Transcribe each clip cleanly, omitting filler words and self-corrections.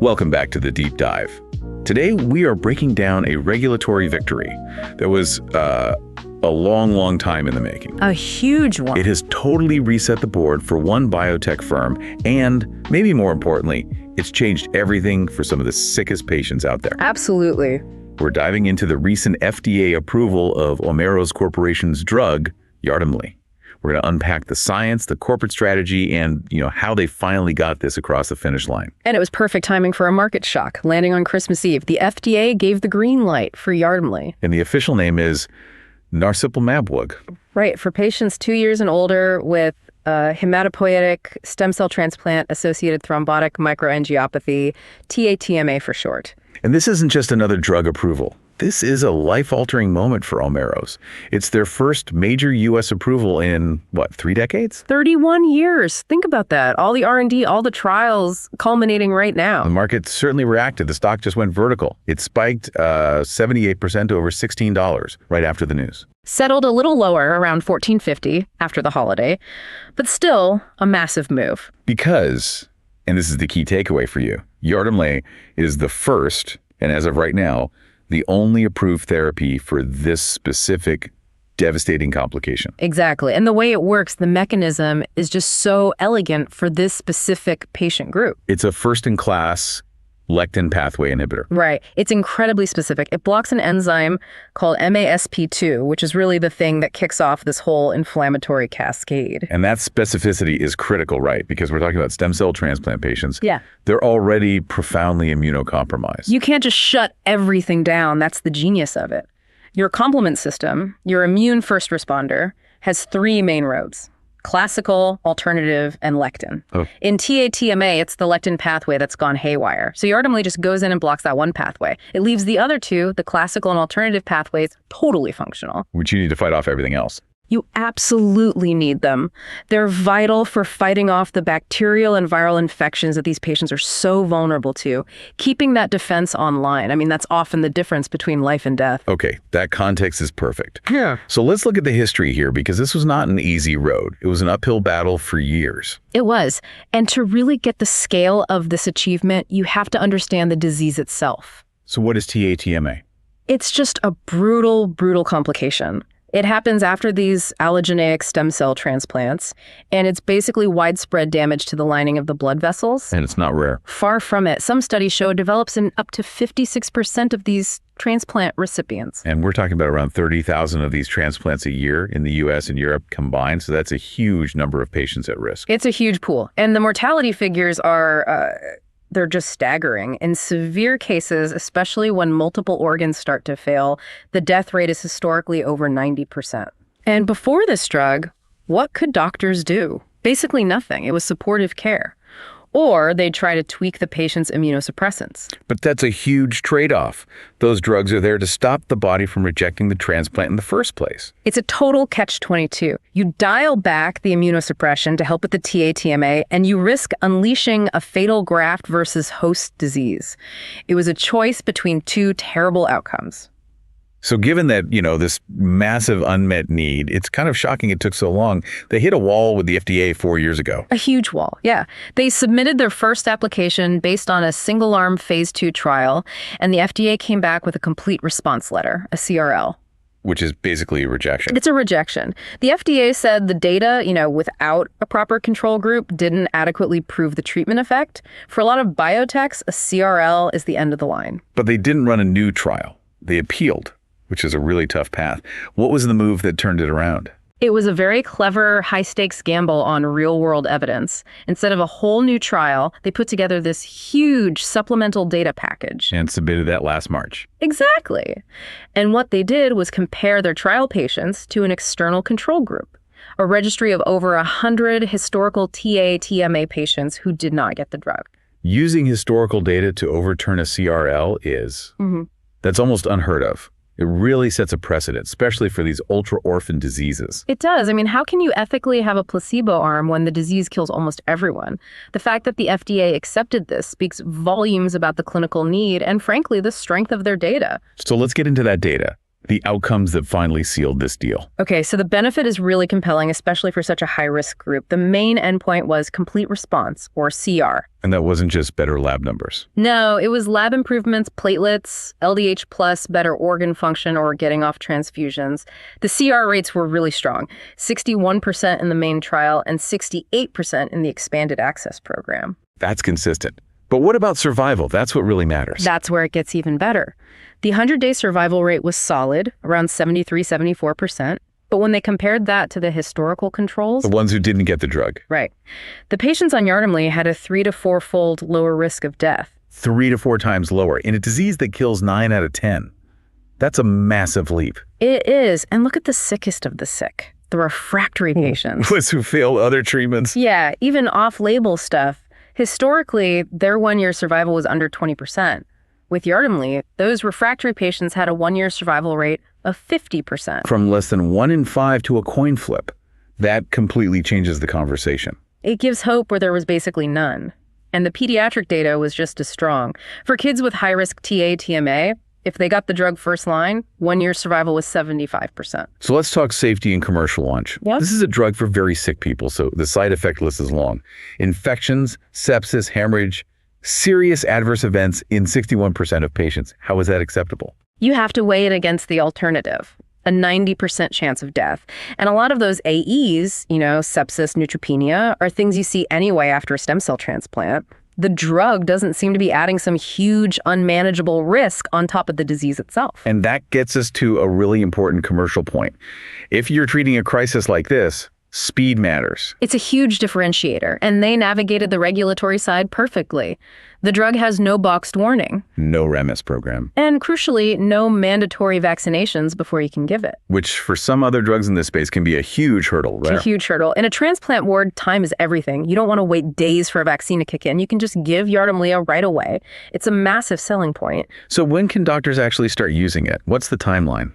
Welcome back to the Deep Dive. Today, we are breaking down a regulatory victory that was a long time in the making. A huge one. It has totally reset the board for one biotech firm, and maybe more importantly, it's changed everything for some of the sickest patients out there. Absolutely. We're diving into the recent FDA approval of Omeros Corporation's drug, Yardemli. We're going to unpack the science, the corporate strategy, and how they finally got this across the finish line. And it was perfect timing for a market shock, landing on Christmas Eve. The FDA gave the green light for Yardemli. And the official name is narsoplimab-wuug. Right, for patients 2 years and older with hematopoietic stem cell transplant-associated thrombotic microangiopathy, TA-TMA for short. And this isn't just another drug approval. This is a life-altering moment for Omeros. It's their first major U.S. approval in, 3 decades? 31 years. Think about that. All the R&D, all the trials culminating right now. The market certainly reacted. The stock just went vertical. It spiked 78% to over $16 right after the news. Settled a little lower, around $14.50 after the holiday, but still a massive move. Because, and this is the key takeaway for you, Yardemli is the first, and as of right now, the only approved therapy for this specific devastating complication. Exactly. And the way it works, the mechanism is just so elegant for this specific patient group. It's a first-in-class lectin pathway inhibitor. Right. It's incredibly specific. It blocks an enzyme called MASP2, which is really the thing that kicks off this whole inflammatory cascade. And that specificity is critical, right? Because we're talking about stem cell transplant patients. Yeah. They're already profoundly immunocompromised. You can't just shut everything down. That's the genius of it. Your complement system, your immune first responder, has 3 main roads: classical, alternative, and lectin. Oh. In TA-TMA, it's the lectin pathway that's gone haywire. So Yardemli just goes in and blocks that one pathway. It leaves the other 2, the classical and alternative pathways, totally functional. Which you need to fight off everything else. You absolutely need them. They're vital for fighting off the bacterial and viral infections that these patients are so vulnerable to, keeping that defense online. I mean, that's often the difference between life and death. Okay, that context is perfect. Yeah. So let's look at the history here, because this was not an easy road. It was an uphill battle for years. It was. And to really get the scale of this achievement, you have to understand the disease itself. So what is TA-TMA? It's just a brutal complication. It happens after these allogeneic stem cell transplants, and it's basically widespread damage to the lining of the blood vessels. And it's not rare. Far from it. Some studies show it develops in up to 56% of these transplant recipients. And we're talking about around 30,000 of these transplants a year in the U.S. and Europe combined, so that's a huge number of patients at risk. It's a huge pool. And the mortality figures are... they're just staggering. In severe cases, especially when multiple organs start to fail, the death rate is historically over 90%. And before this drug, what could doctors do? Basically nothing. It was supportive care. Or they'd try to tweak the patient's immunosuppressants. But that's a huge trade-off. Those drugs are there to stop the body from rejecting the transplant in the first place. It's a total catch-22. You dial back the immunosuppression to help with the TA-TMA, and you risk unleashing a fatal graft versus host disease. It was a choice between 2 terrible outcomes. So given that, this massive unmet need, it's kind of shocking it took so long. They hit a wall with the FDA 4 years ago. A huge wall, yeah. They submitted their first application based on a single-arm phase 2 trial, and the FDA came back with a complete response letter, a CRL. Which is basically a rejection. It's a rejection. The FDA said the data, without a proper control group didn't adequately prove the treatment effect. For a lot of biotechs, a CRL is the end of the line. But they didn't run a new trial. They appealed, which is a really tough path. What was the move that turned it around? It was a very clever, high-stakes gamble on real-world evidence. Instead of a whole new trial, they put together this huge supplemental data package. And submitted that last March. Exactly. And what they did was compare their trial patients to an external control group, a registry of over 100 historical TA-TMA patients who did not get the drug. Using historical data to overturn a CRL is... That's almost unheard of. It really sets a precedent, especially for these ultra-orphan diseases. It does. I mean, how can you ethically have a placebo arm when the disease kills almost everyone? The fact that the FDA accepted this speaks volumes about the clinical need and, frankly, the strength of their data. So let's get into that data. The outcomes that finally sealed this deal. Okay, so the benefit is really compelling, especially for such a high-risk group. The main endpoint was complete response, or CR. And that wasn't just better lab numbers. No, it was lab improvements, platelets, LDH plus, better organ function, or getting off transfusions. The CR rates were really strong, 61% in the main trial and 68% in the expanded access program. That's consistent. But what about survival? That's what really matters. That's where it gets even better. The 100-day survival rate was solid, around 73-74%. But when they compared that to the historical controls... The ones who didn't get the drug. Right. The patients on Yardemli had a 3 to 4-fold lower risk of death. 3 to 4 times lower in a disease that kills 9 out of 10. That's a massive leap. It is. And look at the sickest of the sick, the refractory patients. Those who fail other treatments. Yeah, even off-label stuff. Historically, their 1-year survival was under 20%. With Yardemli, those refractory patients had a 1-year survival rate of 50%. From less than 1 in 5 to a coin flip. That completely changes the conversation. It gives hope where there was basically none. And the pediatric data was just as strong. For kids with high-risk TA-TMA, if they got the drug first line, 1-year survival was 75%. So let's talk safety and commercial launch. Yep. This is a drug for very sick people, so the side effect list is long. Infections, sepsis, hemorrhage, serious adverse events in 61% of patients. How is that acceptable? You have to weigh it against the alternative, a 90% chance of death. And a lot of those AEs, sepsis, neutropenia, are things you see anyway after a stem cell transplant. The drug doesn't seem to be adding some huge, unmanageable risk on top of the disease itself. And that gets us to a really important commercial point. If you're treating a crisis like this, speed matters. It's a huge differentiator, and they navigated the regulatory side perfectly. The drug has no boxed warning. No REMIS program. And crucially, no mandatory vaccinations before you can give it. Which for some other drugs in this space can be a huge hurdle. It's a huge hurdle. In a transplant ward, time is everything. You don't want to wait days for a vaccine to kick in. You can just give Yardemli right away. It's a massive selling point. So when can doctors actually start using it? What's the timeline?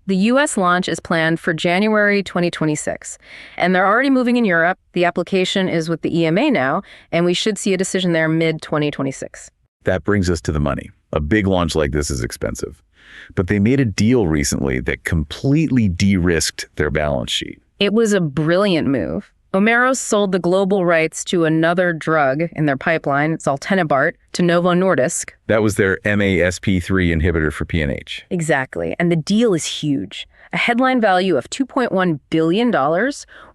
The U.S. launch is planned for January 2026, and they're already moving in Europe. The application is with the EMA now, and we should see a decision there mid-2026. That brings us to the money. A big launch like this is expensive. But they made a deal recently that completely de-risked their balance sheet. It was a brilliant move. Omeros sold the global rights to another drug in their pipeline, it's altenibart, to Novo Nordisk. That was their MASP3 inhibitor for PNH. Exactly, and the deal is huge. A headline value of $2.1 billion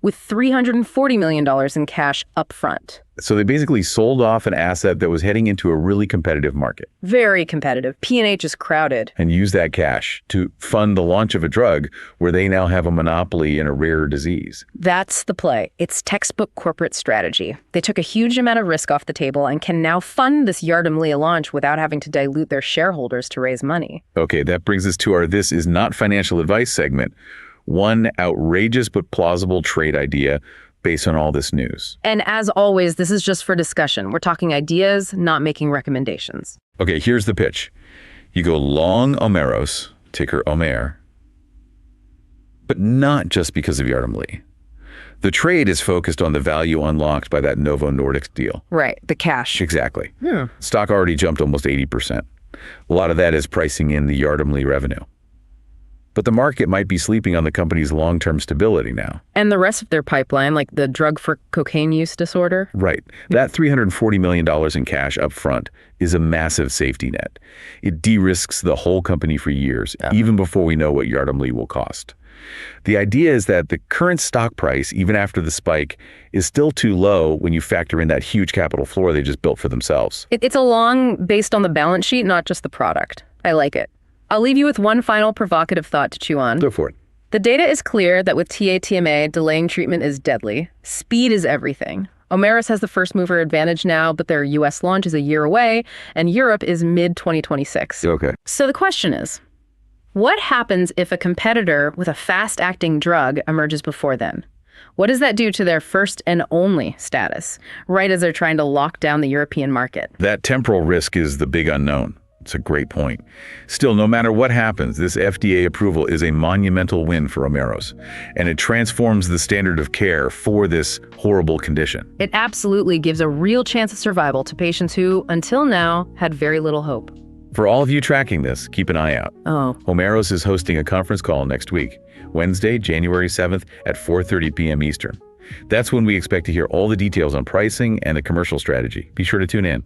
with $340 million in cash up front. So they basically sold off an asset that was heading into a really competitive market. Very competitive. PNH is crowded. And used that cash to fund the launch of a drug where they now have a monopoly in a rare disease. That's the play. It's textbook corporate strategy. They took a huge amount of risk off the table and can now fund this Yardemli launch without having to dilute their shareholders to raise money. Okay, that brings us to our This Is Not Financial Advice segment. One outrageous but plausible trade idea based on all this news. And as always, this is just for discussion. We're talking ideas, not making recommendations. Okay, here's the pitch. You go long Omeros, ticker Omer, but not just because of Yardemli. The trade is focused on the value unlocked by that Novo Nordisk deal. Right, the cash. Exactly. Stock already jumped almost 80%. A lot of that is pricing in the Yardemli revenue. But the market might be sleeping on the company's long-term stability now. And the rest of their pipeline, like the drug for cocaine use disorder? Right. That $340 million in cash up front is a massive safety net. It de-risks the whole company for years, even before we know what Yardemli will cost. The idea is that the current stock price, even after the spike, is still too low when you factor in that huge capital floor they just built for themselves. It's a long based on the balance sheet, not just the product. I like it. I'll leave you with one final provocative thought to chew on. Go for it. The data is clear that with TA-TMA, delaying treatment is deadly. Speed is everything. Omeros has the first mover advantage now, but their U.S. launch is a year away, and Europe is mid-2026. Okay. So the question is, what happens if a competitor with a fast-acting drug emerges before then? What does that do to their first and only status, right as they're trying to lock down the European market? That temporal risk is the big unknown. It's a great point. Still, no matter what happens, this FDA approval is a monumental win for Omeros, and it transforms the standard of care for this horrible condition. It absolutely gives a real chance of survival to patients who, until now, had very little hope. For all of you tracking this, keep an eye out. Oh. Omeros is hosting a conference call next week, Wednesday, January 7th at 4:30 p.m. Eastern. That's when we expect to hear all the details on pricing and the commercial strategy. Be sure to tune in.